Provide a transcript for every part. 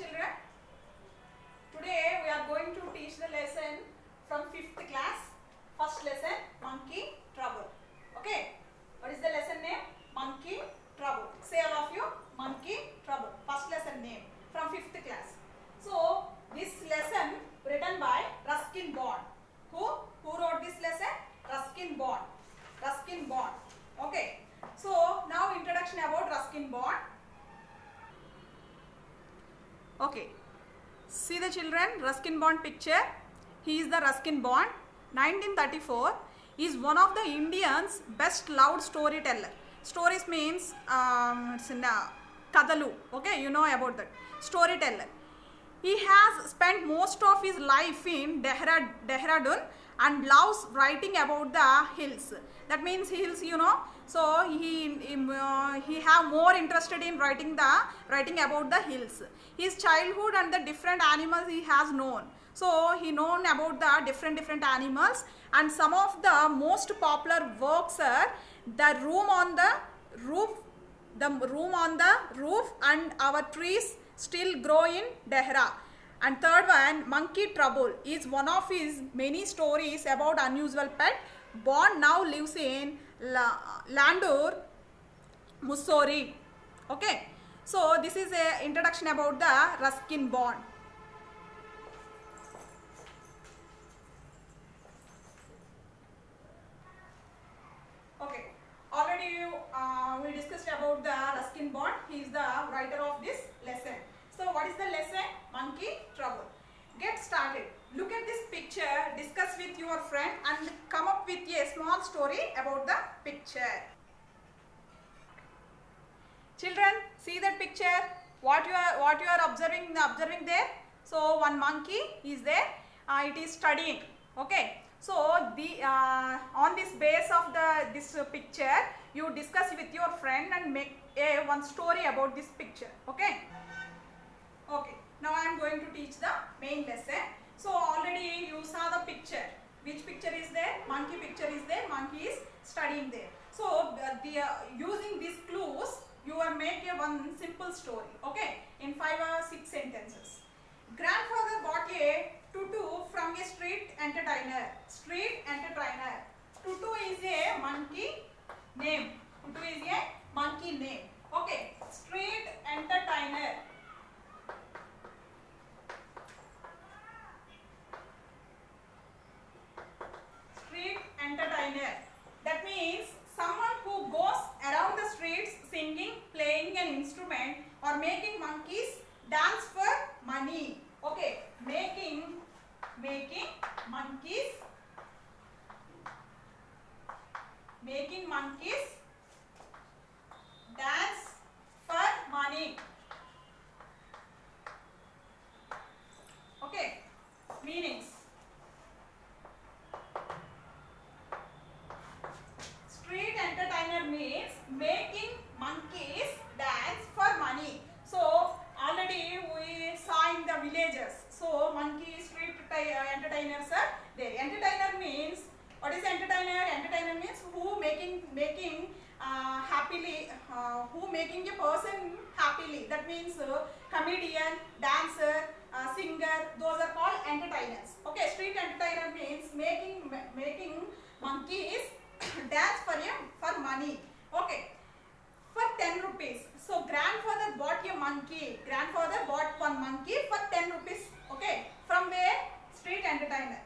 children. Today we are going to teach the lesson from 5th class. First lesson, monkey trouble. Okay. What is the lesson name? Monkey trouble. Say all of you, monkey trouble. First lesson name from 5th class. So this lesson written by Ruskin Bond. Who wrote this lesson? Ruskin Bond. Ruskin Bond. Okay. So now introduction about Ruskin Bond. Okay. See the children, Ruskin Bond picture. He is the Ruskin Bond. 1934 is one of the Indians' best loved storyteller. Stories means it's in Kadalu. Okay, you know about that. Storyteller. He has spent most of his life in Dehradun and loves writing about the hills. That means hills, you know. So he have more interested in writing about the hills. His childhood and the different animals he has known. So he known about the different animals, and some of the most popular works are The Room on the Roof and Our Trees Still Grow in Dehra. And third one, Monkey Trouble, is one of his many stories about unusual pet. Bond now lives in Landour, Mussoorie. Okay. So this is a introduction about the Ruskin Bond. Okay. Already we discussed about the Ruskin Bond. He is the writer of this lesson. So what is the lesson? Monkey trouble. Get started. Look at this picture, discuss with your friend and come up with a small story about the picture. Children, see that picture. What you are observing there? So one monkey is there. It is studying. Okay. So on this base of this picture, you discuss with your friend and make one story about this picture. Okay. Okay. Now I am going to teach the main lesson. So already you saw the picture. Which picture is there? Monkey picture is there. Monkey is studying there. So using these clues, you will make one simple story. Okay, in 5 or 6 sentences. Grandfather bought a tutu from a street entertainer. Street entertainer. Tutu is a monkey name. Tutu is a monkey name. Okay, street entertainer. Entertainer. That means someone who goes around the streets singing, playing an instrument or making monkeys dance for money. Okay, making monkeys dance for money. Okay, meanings. Street entertainer means making monkeys dance for money. So already we saw in the villages. So monkey street entertainers are there. Entertainer means, what is entertainer? Entertainer means who making happily, who making a person happily. That means comedian, dancer, singer. Those are called entertainers. Okay, street entertainer means making monkeys dance for money. Okay, for 10 rupees. So grandfather bought a monkey. Grandfather bought one monkey for 10 rupees. Okay, from where? Street entertainer.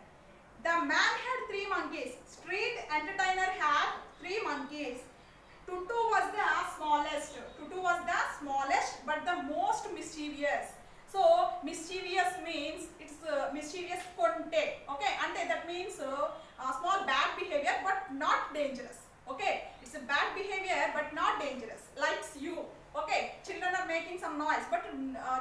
The man had 3 monkeys. Street entertainer had 3 monkeys. Tutu was the smallest. Tutu was the smallest but the most mischievous. So mischievous means it's mischievous conte. Okay, and that means small bad behavior but not dangerous. Okay, it's a bad behavior but not dangerous. Likes you. Okay, children are making some noise but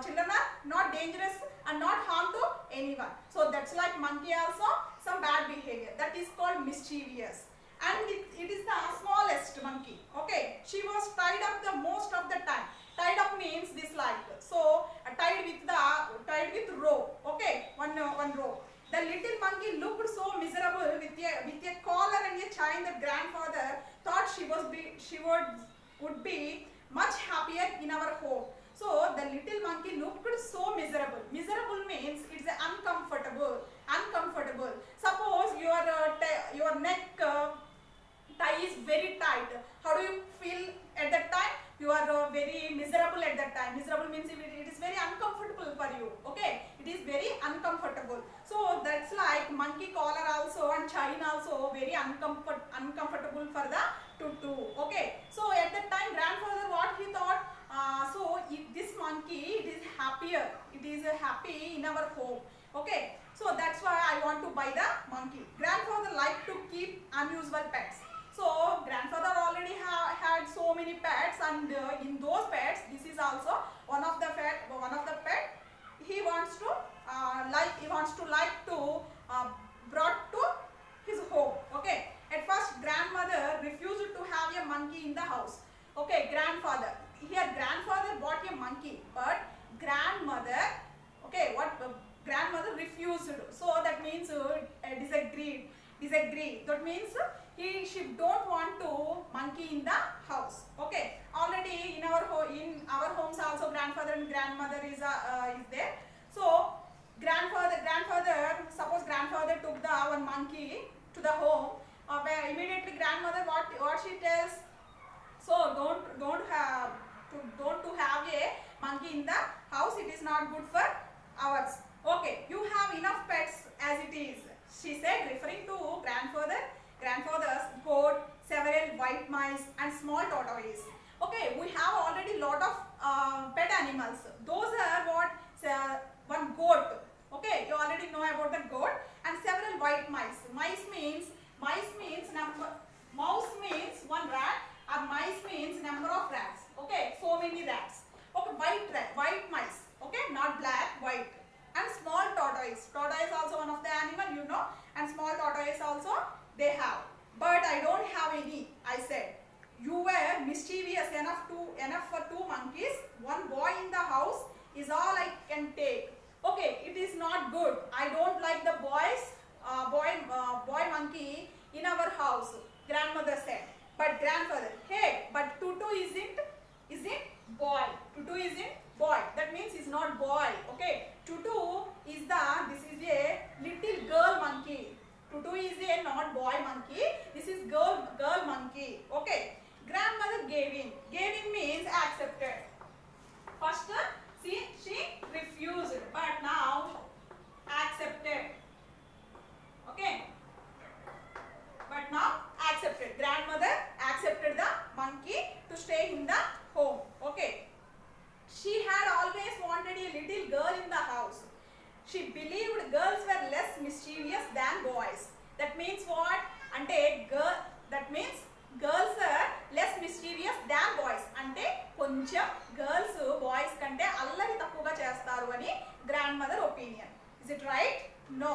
children are not dangerous and not harm to anyone. So that's like monkey also some bad behavior. That is called mischievous. And it is the smallest monkey. Okay, she was tied up the most of the time. Tied up means this like. So tied with rope. Okay, one rope. The little monkey looked so miserable with a collar and a chain that grandfather thought she would be much happier in our home. So the little monkey looked so miserable. very uncomfortable for you. Okay, it is very uncomfortable. So that's like monkey collar also and chain also very uncomfortable for the tutu. Okay, so at that time grandfather what he thought, so if this monkey it is happier, it is happy in our home. Okay, so that's why I want to buy the monkey. Grandfather liked to keep unusual pets. So grandfather already had so many pets, and in those pets, this is also one of the pet. He wants to brought to his home. Okay. At first, grandmother refused to have a monkey in the house. Okay, grandfather. Here, grandfather bought a monkey, but grandmother, okay, grandmother refused. So that means disagreed. That means she don't want to monkey in the house. Okay. Already in our homes also grandfather and grandmother is there. So suppose grandfather took the one monkey to the home. Immediately grandmother what she tells. So don't have a monkey in the house. It is not good for ours. Okay, you have enough pets as it is, she said, referring to grandfather's goat, several white mice and small tortoises. Okay, we have already lot of pet animals. Those are one goat. Okay, you already know about the goat, and several white mice. Mouse means one rat, and mice means number of rats. Okay, so many rats. Okay, white mice. Okay, not black, white. And small tortoise. Tortoise also one of the animal, you know, and small tortoise also they have. But I don't have any, I said. You were mischievous enough for two monkeys. One boy in the house is all I can take. Okay, it is not good. I don't like the boy monkey in our house, grandmother said. But grandfather, hey, but Tutu isn't boy. Tutu isn't boy. That means he's not boy. Okay, Tutu is this is a little girl monkey. Tutu is a not boy monkey. This is girl monkey. Okay. Grandmother gave in. Gave in means accepted. First, see, she refused, but now accepted. Okay. But now accepted. Grandmother accepted the monkey to stay in the home. Okay. She had always wanted a little girl in the house. She believed girls were less mischievous than boys. That means what? That means girls are less mischievous than boys. అంటే కొంచెం girls boys కంటే అల్లరి తక్కువగా చేస్తారు అని grandmother opinion. Is it right? No.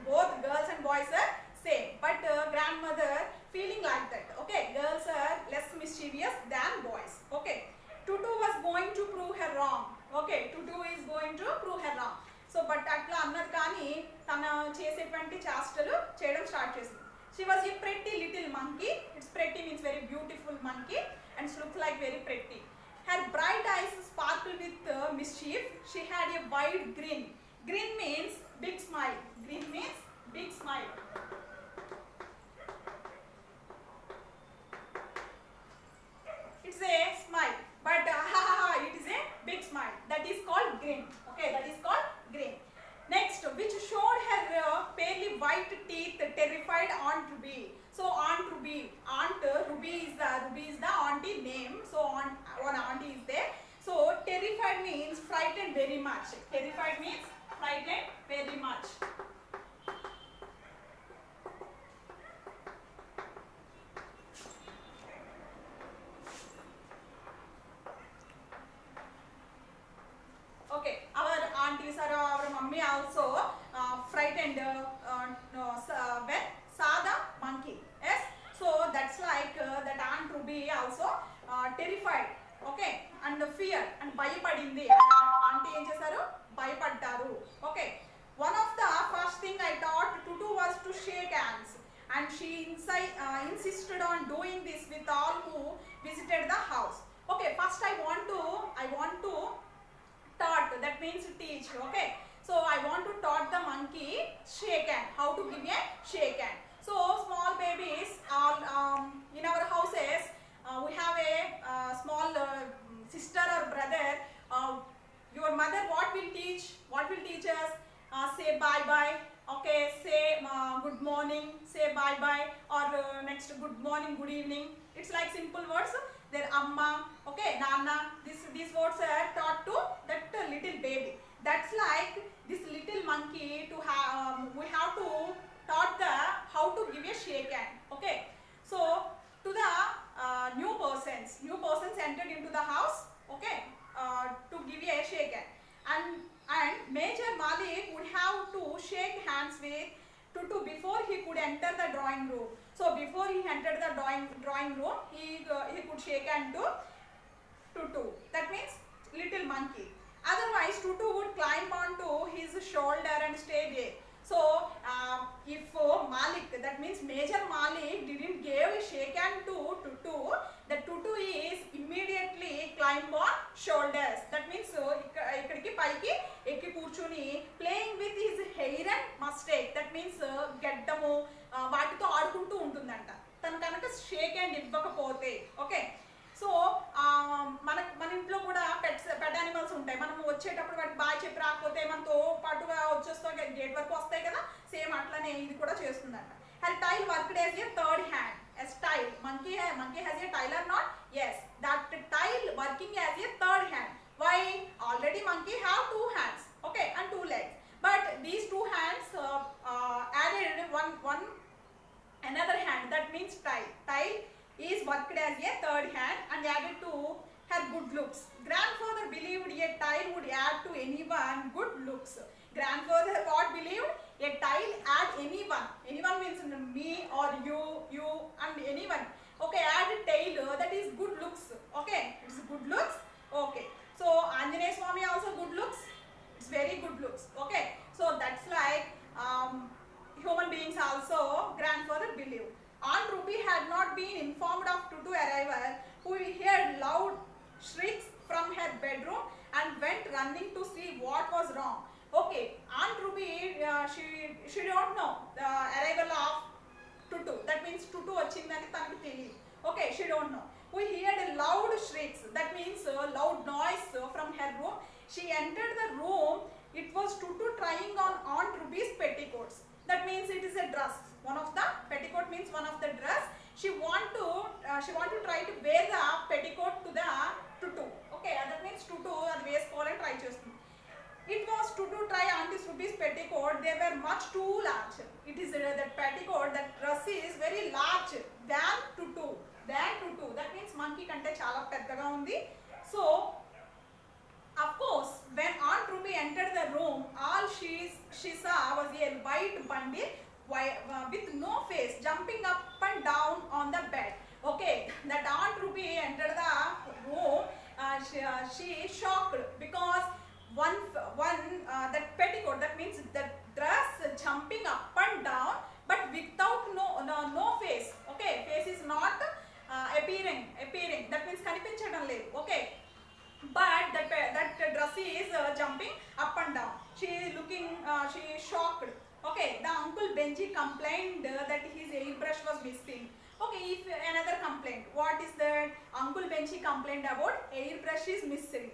Both girls and boys are same. But grandmother feeling like that. Okay, girls are less mischievous than boys. Okay. Tutu was going to prove her wrong. Okay, Tutu is going to prove her wrong. So, but అట్లా అన్నది కానీ తన చేసేటువంటి చేష్టలు చేయడం start చేసింది. She was a pretty little monkey. It's pretty means very beautiful monkey, and she looks like very pretty. Her bright eyes sparkled with mischief. She had a wide grin. Grin means big smile. Grin means big smile. It's a smile, but it is a big smile. That is called grin. Okay, that is called grin. Next, which showed her palely white teeth, terrified Aunt Ruby. So Aunt Ruby is the auntie name. So one auntie is there. So terrified means frightened very much. Terrified means frightened very much. Okay, our aunties or our mummy also frightened when saw the monkey. Yes, so that's like that Aunt Ruby also terrified. Okay, and fear and భయపడింది. Auntie ఏం చేశారు? భయపడ్డారు. Okay, one of the first thing I taught Tutu was to shake hands, and she insisted on doing this with all who visited the house. Okay, first I want to taught, that means teach. Okay, so I want to taught the monkey shake hand, how to give a shake hand. So small babies all in our houses we have a small sister or brother. Your mother what will teach us? Say bye bye, okay, say good morning, say bye bye, or next good morning, good evening. It's like simple words. Their amma, okay, nana. These words are taught to that little baby. That's like this little monkey to have. We have to taught the how to give a shake hand. Okay, so to the new persons entered into the house. Okay, to give a shake hand, and Major Malik would have to shake hands with Tutu before he could enter the drawing room. So before he entered the drawing room, he could shake hand to Tutu. That means little monkey. Otherwise, Tutu would climb onto his shoulder and stay there. So if Malik, that means Major Malik didn't give a shake hand to Tutu, the Tutu is immediately climb on shoulders. That means ikkadiki paiki ekki కూర్చుని playing with his hair and mustache. That means గడ్డము వాటితో ఆడుకుంటూ ఉంటుందంట తను కనుక shake hand ఇవ్వకపోతే. Okay, so మన ఇంట్లో కూడా పెట్ యానిమల్స్ ఉంటాయి. మనం వచ్చేటప్పుడు వాటికి బాయ్ చెప్పి రాకపోతే మనతో పాటుగా వచ్చేస్తాం, గేట్ వరకు వస్తాయి కదా, సేమ్ అట్లనే ఇది కూడా చేస్తుందంట. Her tail worked as a third hand. As tail, monkey has a tail or not? Yes, that tail working as a third hand. Why? Already monkey have two hands, okay, and two legs. But these two hands added one another hand. That means tail. Tail is worked as a third hand and added to her good looks. Grandfather believed a tail would add to anyone good looks. Grandfather what believed? A tail add anyone. Anyone means me or you and anyone. Okay, add a tail, that is good looks. Okay, it's good looks. Okay, so Anjaneya Swami also good looks. It's very good looks. Okay, so that's like human beings also grandfather believed. Aunt Ruby had not been informed of Tutu arrival, who heard loud shrieks from her bedroom and went running to see what was wrong. Okay, Aunt Ruby she don't know the arrival of Tutu. That means Tutu vachindani tanaki teliyadu. Okay, she don't know. We heard a loud shrieks. That means loud noise from her room. She entered the room. It was Tutu trying on Aunt Ruby's petticoats. That means it is a dress. One of the petticoat means one of the dress. She want to try to wear the petticoat to the Tutu. Okay, that means Tutu adi vesukovalani try chestundi. It was Tutu try Auntie Ruby's petticoat. They were much too large. It is that petticoat, that dress is very large than Tutu. That means monkey kante chala peddaga undi. So of course, when Aunt Ruby entered the room, all she saw was a white bundle with no face jumping up and down on the bed. Okay, that Aunt Ruby entered the room. She shocked because one that petticoat, that means the dress jumping up and down, but without no face. Okay, face is not appearing. That means kanipinchadam ledhu. Okay, but that dress is jumping up and down. She is looking, she is shocked. Okay, the Uncle Benji complained that his airbrush was missing. Okay, if another complaint, what is that? Uncle Benji complained about airbrush is missing.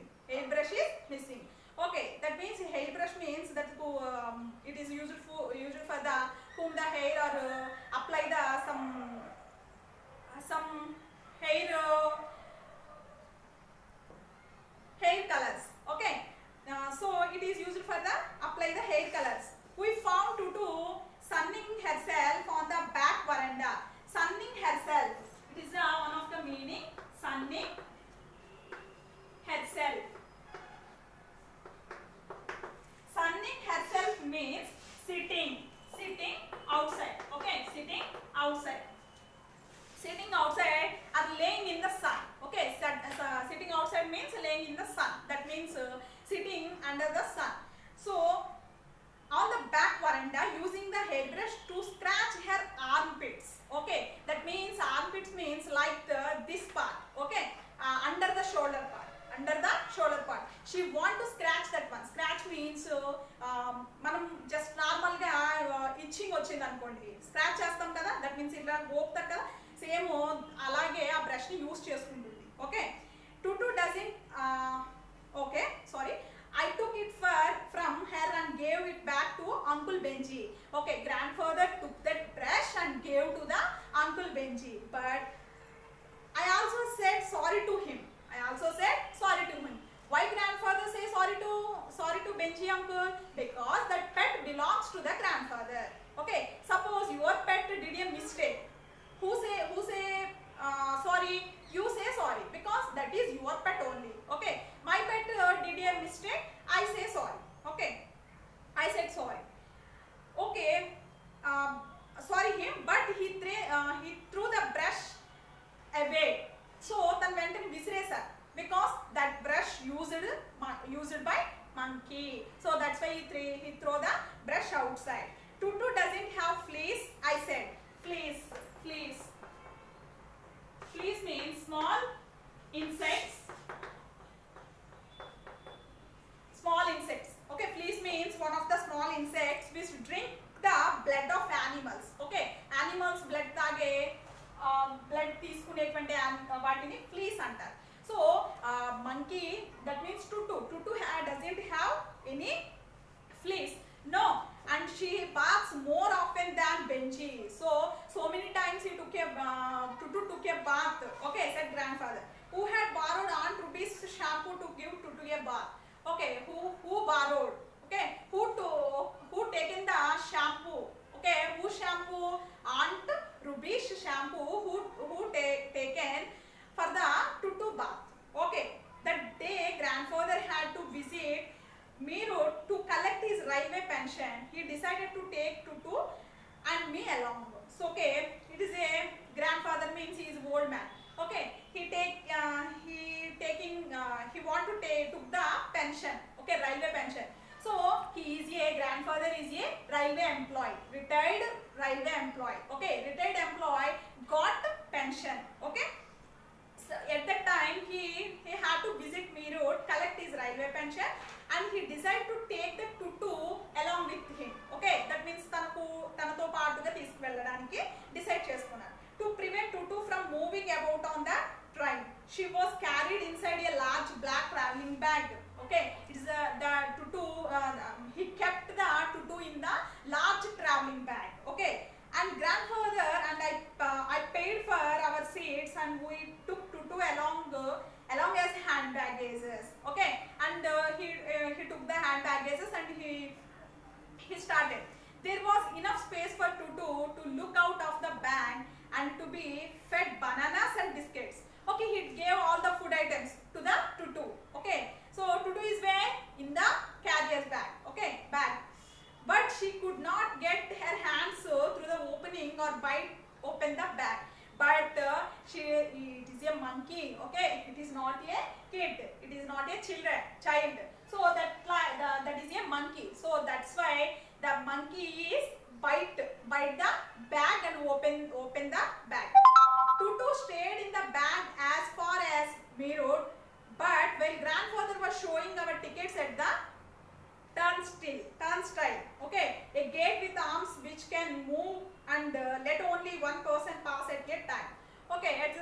Okay, that means hairbrush means that it is used for the comb the hair or apply the some hair colors. Okay, so it is used for the apply the hair colors. We found Tutu sunning herself on the back veranda. Sunning herself, it is one of the meaning. Sunning herself. Sunning herself means sitting outside. Okay, sitting outside or laying in the sun. Okay, sitting outside means laying in the sun. That means sitting under the sun. So on the back veranda using the hairbrush to scratch her armpits. Okay, that means armpits means like this part. Okay, under the shoulder part. She want to scratch that one. Scratch means మనం just normal గా itching వచ్చింది అనుకోండి, scratch చేస్తాం కదా, that means ఇలా గోపుతారు కదా, same అలాగే ఆ బ్రష్ ని యూస్ చేసుకుంటుంది. Okay, Tutu doesn't okay, sorry, I Okay, grandfather took that brush and gave to the Uncle Benji. But I also said sorry to him. Why grandfather say sorry to Benji uncle? Because that pet belongs to the grandfather. Okay, suppose your pet did a mistake. Who say sorry? You say sorry because that is your pet only. Okay, my pet did a mistake. I say sorry. Okay, I said sorry. Okay, sorry him, but he threw the brush away. So then went and visresa because that brush used by monkey. So that's why he throw the brush outside. Tutu doesn't have fleas. I said fleas. Fleas means small insects. Okay, fleas means one of the small insects which drink the blood of animals. Okay, animals blood tage blood తీసుకునేటువంటి వాటిని fleas అంటారు. So monkey, that means tutu doesn't have any fleas. No, and she baths more often than Benji. So many times tutu took a bath. Okay, said grandfather. Who had borrowed Aunt Ruby's shampoo to give Tutu a bath? Okay, who borrowed? Okay, who taken the shampoo? Okay, who shampoo? Aunt Ruby's shampoo who taken for the Tutu bath. Okay, that day grandfather had to visit Meerut to collect his railway pension. He decided to take Tutu and me along. So okay, it is a grandfather means he is old man. Okay, he want to took the pension. Okay, railway pension. So grandfather is a railway employee, retired railway employee. Okay, retired employee got pension. Okay, so at that time he had to visit Meerut, collect his railway pension, and he decided to take the Tutu along with him. Okay, that means తనతో పాటుగా తీసుకువెళ్ళడానికి decide చేసుకున్నారు. To prevent Tutu from moving about on the train, she was carried inside a large black traveling bag. Okay, it is the Tutu. He kept the Tutu in the large traveling bag. Okay, and grandfather and I paid for our seats and we took Tutu along as hand baggages. Okay, and he took the hand baggages and he started. There was enough space for Tutu to look out of the bag and to be fed bananas and biscuits. Okay, he gave all the food items to the Tutu. Okay, so Tutu is where? In the carrier's bag. Okay, bag. But she could not get her hands through the opening or bite open the bag. But it is a monkey. Okay, it is not a kid. It is not a child. So that is a monkey. So that's why the monkey is bite the bag and open the bag. Tutu stayed in the bag as far as Meerut, but while grandfather was showing our tickets at the turnstile. Okay, a gate with arms which can move and let only one person pass at a time. Okay, at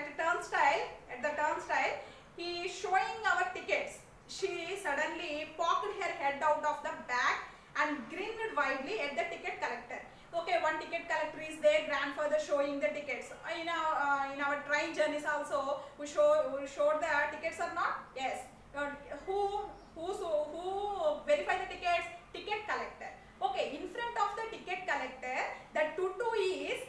the turnstile, he is showing our tickets. She suddenly poked her head out of the bag and grinned widely at the ticket collector. Okay, one ticket collector is there, grandfather showing the tickets. In our train journeys also, we showed the tickets or not? Yes. Who verify the tickets? Ticket collector. Okay, in front of the ticket collector, the Tutu is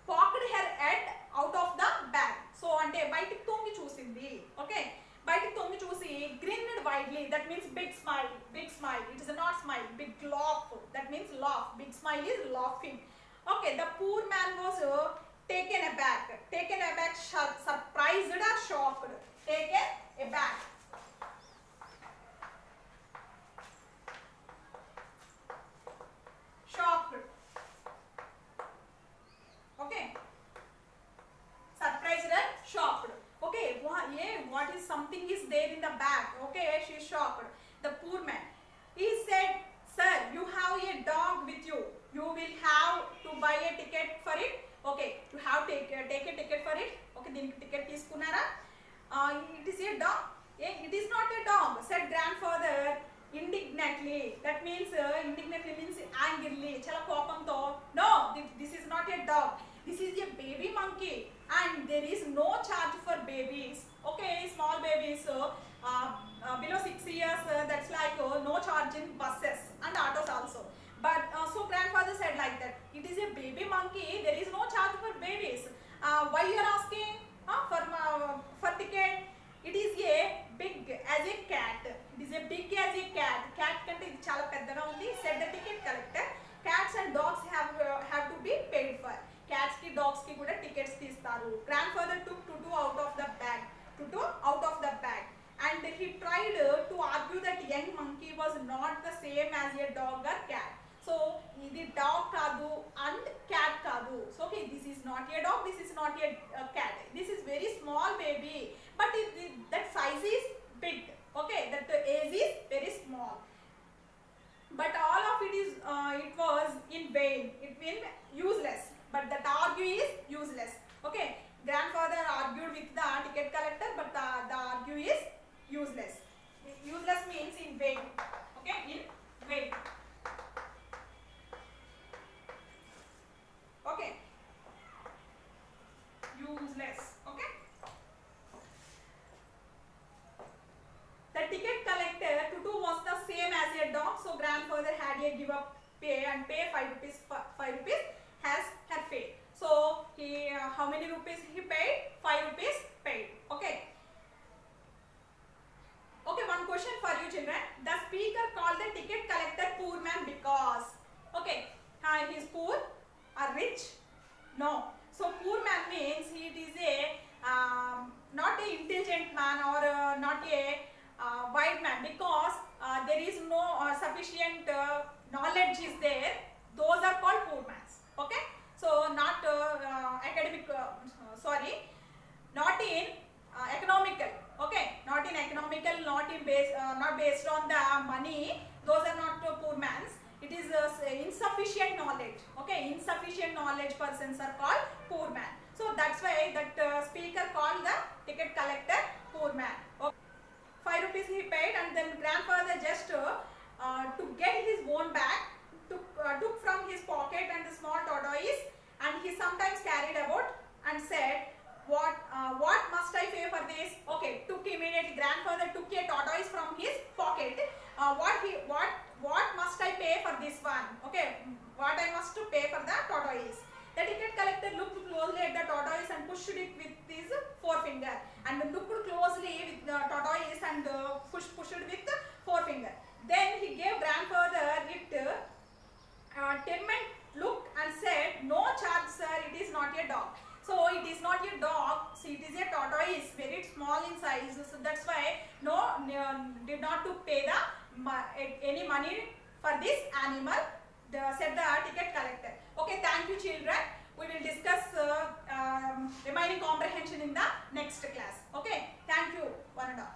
poked her head out of the bag. So ante bite tongi chusindi. Okay, bite tongi chusi grinned widely. That means big smile. It is not smile, big laugh. That means laugh. Big smile is laughing. Okay, the poor man was taken aback, surprised or shocked. Taken aback. Shocked. Okay. Surprised and shocked. Okay, what is something is there in the bag. Okay, she is shocked. The poor man. He said, "Sir, you have a dog with you. You will have to buy a ticket for it." Okay, you have to take a ticket for it. Okay, then ticket తీసుకున్నారా? It is a dog. It is not a dog, said grandfather indignantly. indignantly. That means indignantly means angrily. Chala kopamto. No, this is not a dog. This is a baby monkey, and there is no charge for babies. Okay, small babies below 6 years. That's like no charge in buses and autos also. But so grandfather said like that. It is a baby monkey. There is no charge for babies. Why you are asking for ticket? It is a big as a cat. It is a big as a cat. Cat కంటే ఇది చాలా పెద్దగా ఉంది. Said the ticket collector. Cats and dogs have to be paid for. Cats ki dogs ki kuda tickets తీస్తారు. Grandfather took Tutu out of the bag. Tutu out of the bag. And he tried to argue that young monkey was not the same as a dog or cat. So ఇది dog కాదు and cat కాదు. So okay, this is not a dog, this is not a cat. This is very small baby, but that size is big. Okay, that age is very small. But all of it is it was in vain. It will useless. But that argue is useless. Okay, grandfather argued with the ticket collector, but the argue is useless. Useless means in vain. Okay, in vain. Okay, useless. Okay, the ticket collector Tutu was the same as a dog, so grandfather had a give up pay and pay 5 rupees. 5 rupees has her paid. So he how many rupees he paid? 5 rupees paid. Okay. Okay, one question for you children. The speaker called the ticket collector poor man because. Okay, he is poor or rich? No. So poor man means he is a not a intelligent man or not a wise man, because there is no sufficient knowledge is there. Those are called poor man. Okay. So not academic. Sorry, not in economical. Okay, not in economical, not in not based on the money. Those are not poor man's. It is insufficient knowledge. Okay, insufficient knowledge persons are called poor man. So that's why that speaker called the ticket collector poor man. Okay. 5 rupees he paid, and then grandfather just to get his own bag took from his pocket and the small tortoise, and he sometimes carried about and said, what must I pay for this? Okay, took immediately. Grandfather took a tortoise from his pocket. What must I pay for this one? Okay, what I must to pay for the tortoise? The ticket collector looked closely at the tortoise and pushed it with his forefinger, and looked closely with the tortoise and pushed it with the forefinger. Then he gave grandfather it timid look and said, "No charge, sir. It is not a dog." So it is not a dog. So it is a tortoise, very small in size. So that's why did not to pay the any money for this animal. Said the ticket collector. Okay, thank you children. We will discuss remaining comprehension in the next class. Okay, thank you one and all.